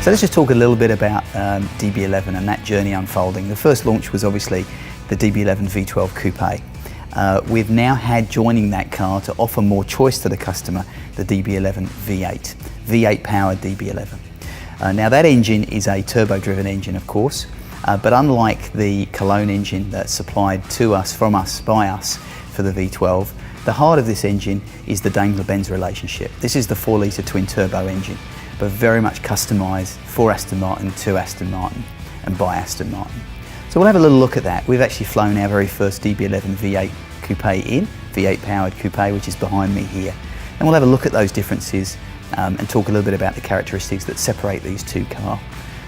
So let's just talk a little bit about DB11 and that journey unfolding. The first launch was obviously the DB11 V12 Coupe. We've now had joining that car to offer more choice to the customer, the DB11 V8, V8 powered DB11. Now that engine is a turbo driven engine, of course, but unlike the Cologne engine that's supplied to us, from us, by us for the V12, the heart of this engine is the Daimler-Benz relationship. This is the 4-litre twin turbo engine, but very much customised for Aston Martin, to Aston Martin and by Aston Martin. So we'll have a little look at that. We've actually flown our very first DB11 V8 Coupe in, V8 powered Coupe, which is behind me here. And we'll have a look at those differences and talk a little bit about the characteristics that separate these two cars.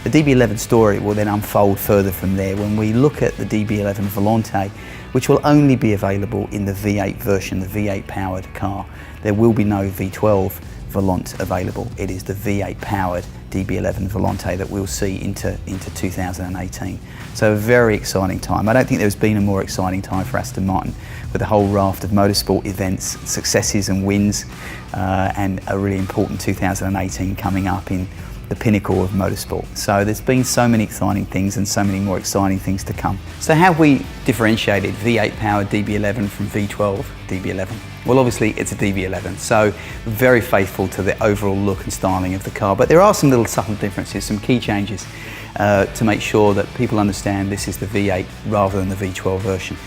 The DB11 story will then unfold further from there when we look at the DB11 Volante, which will only be available in the V8 version, the V8 powered car. There will be no V12 Volante available. It is the V8 powered DB11 Volante that we'll see into 2018. So a very exciting time. I don't think there's been a more exciting time for Aston Martin, with a whole raft of motorsport events, successes and wins, and a really important 2018 coming up in the pinnacle of motorsport. So there's been so many exciting things and so many more exciting things to come. So how have we differentiated V8 powered DB11 from V12 DB11? Well, obviously it's a DB11, so very faithful to the overall look and styling of the car, but there are some little subtle differences, some key changes to make sure that people understand this is the V8 rather than the V12 version.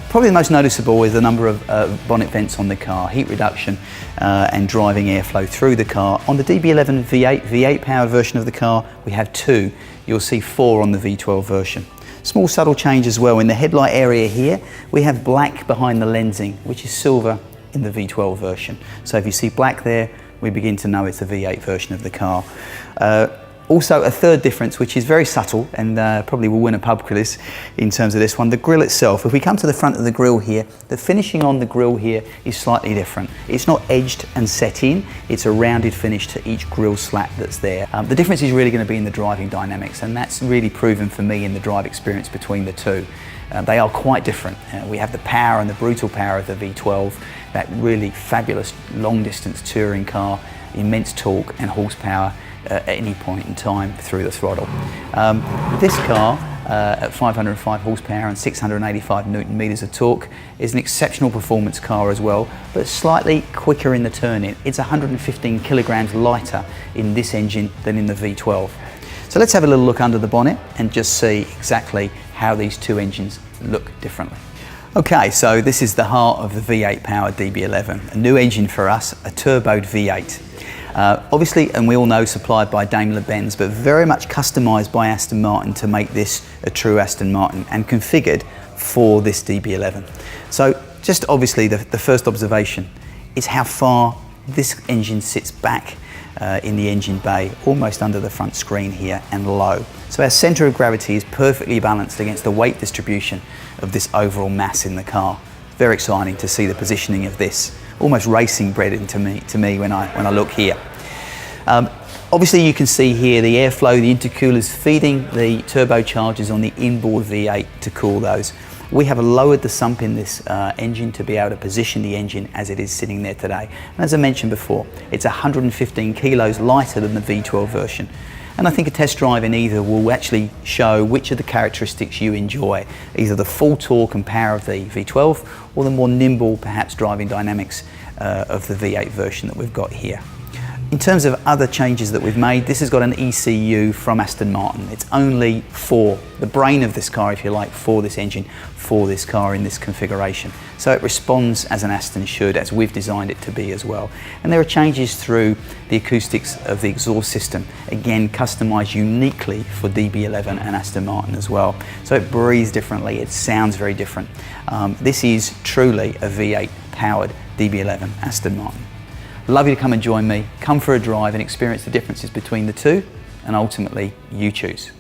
Probably the most noticeable is the number of bonnet vents on the car, heat reduction and driving airflow through the car. On the DB11 V8 powered version of the car, we have 2. You'll see 4 on the V12 version. Small subtle change as well. In the headlight area here, we have black behind the lensing, which is silver in the V12 version. So if you see black there, we begin to know it's a V8 version of the car. Also, a third difference, which is very subtle and probably will win a pub quiz in terms of this one, the grille itself. If we come to the front of the grille here, the finishing on the grille here is slightly different. It's not edged and set in, it's a rounded finish to each grille slat that's there. The difference is really going to be in the driving dynamics, and that's really proven for me in the drive experience between the two. They are quite different. We have the power and the brutal power of the V12, that really fabulous long distance touring car, immense torque and horsepower at any point in time through the throttle. This car at 505 horsepower and 685 Newton meters of torque is an exceptional performance car as well, but slightly quicker in the turn-in. It's 115 kilograms lighter in this engine than in the V12. So let's have a little look under the bonnet and just see exactly how these two engines look differently. Okay, so this is the heart of the V8 powered DB11, a new engine for us, a turboed V8. Obviously, and we all know, supplied by Daimler-Benz, but very much customised by Aston Martin to make this a true Aston Martin and configured for this DB11. So just obviously the first observation is how far this engine sits back in the engine bay, almost under the front screen here, and low. So our centre of gravity is perfectly balanced against the weight distribution of this overall mass in the car. Very exciting to see the positioning of this, almost racing bred into to me when I look here. Obviously you can see here the airflow, the intercoolers feeding the turbochargers on the inboard V8 to cool those. We have lowered the sump in this engine to be able to position the engine as it is sitting there today. And as I mentioned before, it's 115 kilos lighter than the V12 version. And I think a test drive in either will actually show which of the characteristics you enjoy, either the full torque and power of the V12 or the more nimble, perhaps, driving dynamics of the V8 version that we've got here. In terms of other changes that we've made, this has got an ECU from Aston Martin. It's only for the brain of this car, if you like, for this engine, for this car in this configuration. So it responds as an Aston should, as we've designed it to be as well. And there are changes through the acoustics of the exhaust system, again customised uniquely for DB11 and Aston Martin as well. So it breathes differently, it sounds very different. This is truly a V8 powered DB11 Aston Martin. Love you to come and join me, come for a drive and experience the differences between the two, and ultimately you choose.